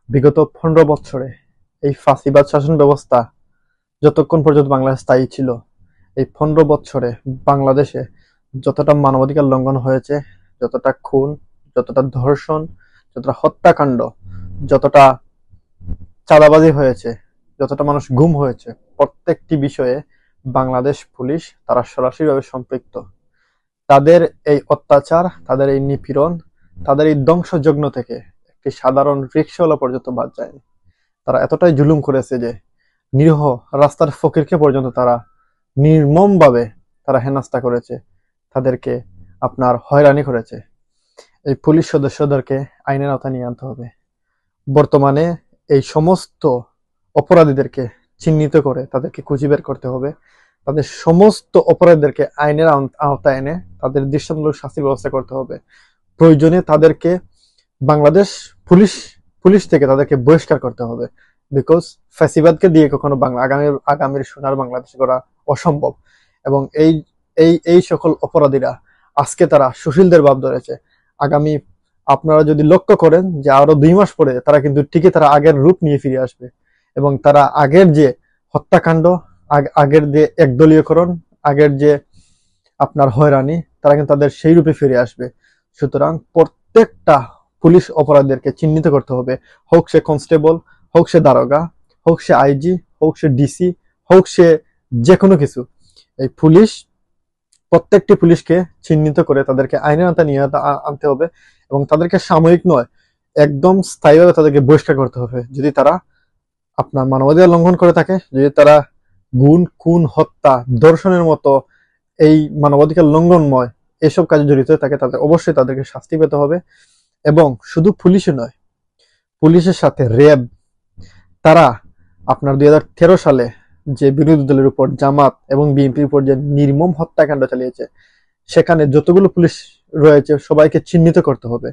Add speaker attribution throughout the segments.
Speaker 1: বিগত 15 বছরে এই ফাঁসিবাদ শাসন ব্যবস্থা যতক্ষণ পর্যন্ত বাংলাদেশ স্থায়ী ছিল, এই 15 বছরে বাংলাদেশে যতটা মানবাধিকার লঙ্ঘন হয়েছে, যতটা খুন, যতটা ধর্ষণ, যতটা হত্যাকাণ্ড, যতটা চাঁদাবাজি হয়েছে, যতটা মানুষ গুম হয়েছে, প্রত্যেকটি বিষয়ে বাংলাদেশ পুলিশ তারা সরাসরিভাবে সম্পৃক্ত। তাদের এই অত্যাচার, তাদের এই নিপীড়ন, তাদের এই ধ্বংসযজ্ঞ থেকে একটি সাধারণ রিকশাওয়ালা পর্যন্ত বাদ যায়নি। তারা এতটাই জুলুম করেছে যে নিরীহ রাস্তার ফকিরকে পর্যন্ত তারা নির্মমভাবে তারা হেনস্থা করেছে, তাদেরকে আপনার হয়রানি করেছে। এই পুলিশ সদস্যদেরকে আইনের আওতায় নিয়ে আনতে হবে। বর্তমানে এই সমস্ত অপরাধীদেরকে চিহ্নিত করে তাদেরকে খুঁজে বের করতে হবে। তাদের সমস্ত অপরাধীদেরকে আইনের আওতায় এনে তাদের দৃষ্টান্তমূলক শাস্তির ব্যবস্থা করতে হবে। প্রয়োজনে তাদেরকে বাংলাদেশ পুলিশ থেকে তাদেরকে বহিষ্কার করতে হবে। বিকজ ফ্যাসিবাদকে দিয়ে কখনো আগামীর সোনার বাংলাদেশ গড়া অসম্ভব। এবং এই সকল অপরাধীরা আজকে তারা সুশীলদের ভাব ধরেছে। আগামী আপনারা যদি লক্ষ্য করেন যে আরো 2 মাস পরে তারা কিন্তু ঠিকই তারা আগের রূপ নিয়ে ফিরে আসবে এবং তারা আগের যে হত্যাকাণ্ড, আগের যে একদলীয়করণ, আগের যে আপনার হয়রানি, তারা কিন্তু তাদের সেই রূপে ফিরে আসবে। সুতরাং প্রত্যেকটা পুলিশ অপরাধীদেরকে চিহ্নিত করতে হবে, হোক সে কনস্টেবল, হোক সে দারোগা, হোক সে আইজি, হোক সে ডিসি, হোক সে যে কোনো কিছু। এই প্রত্যেকটি পুলিশকে চিহ্নিত করে তাদেরকে আইনের আওতায় নিয়ে আনতে হবে এবং তাদেরকে সাময়িক নয়, একদম স্থায়ীভাবে তাদেরকে বহিষ্কার করতে হবে যদি তারা আপনার মানবাধিকার লঙ্ঘন করে থাকে, যদি তারা খুন, হত্যা, ধর্ষণের মতো এই মানবাধিকার লঙ্ঘনময় এসব কাজে জড়িত হয়ে থাকে, তাদের অবশ্যই তাদেরকে শাস্তি পেতে হবে। এবং শুধু পুলিশে নয়, পুলিশের সাথে র্যাব, তারা আপনার 2013 সালে যে বিরোধী দলের উপর জামাত এবং বিএনপির উপর যে নির্মম হত্যাকাণ্ড চালিয়েছে, সেখানে যতগুলো পুলিশ রয়েছে সবাইকে চিহ্নিত করতে হবে।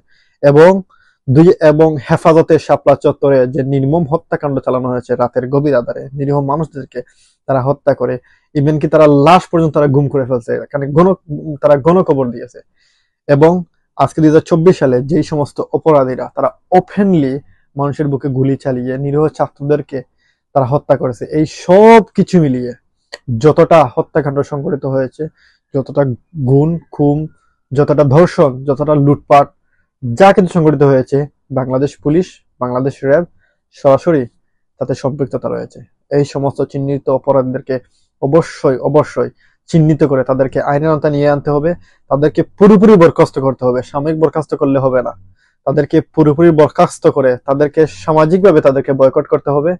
Speaker 1: এবং হেফাজতে শাপলা চত্বরে যে নির্মম হত্যাকাণ্ড চালানো হয়েছে, রাতের গভীর আধারে নিরীহ মানুষদেরকে তারা হত্যা করে, ইভেন কি তারা লাশ পর্যন্ত তারা গুম করে ফেলছে, তারা গণকবর দিয়েছে। এবং আজকে 2024 সালে যেই সমস্ত অপরাধীরা তারা ওপেনলি মানুষের বুকে গুলি চালিয়ে নিরীহ ছাত্রদেরকে তারা হত্যা করেছে, এই সব কিছু মিলিয়ে যতটা হত্যাকাণ্ড সংঘটিত হয়েছে, যতটা খুন, যতটা ধর্ষণ, যতটা লুটপাট, যা কিছু সংঘটিত হয়েছে, বাংলাদেশ পুলিশ, বাংলাদেশ র্যাব সরাসরি তাতে সম্পৃক্ততা রয়েছে। এই সমস্ত চিহ্নিত অপরাধীদেরকে অবশ্যই চিহ্নিত করে তাদেরকে আইনের আওতায় নিয়ে আনতে হবে। তাদেরকে পুরোপুরি বরখাস্ত করতে হবে, সাময়িক বরখাস্ত করলে হবে না। তাদেরকে পুরোপুরি বরখাস্ত করে তাদেরকে সামাজিকভাবে তাদেরকে বয়কট করতে হবে।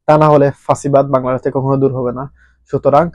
Speaker 1: তা না হলে ফাঁসিবাদ বাংলাদেশ থেকে কখনো দূর হবে না। সুতরাং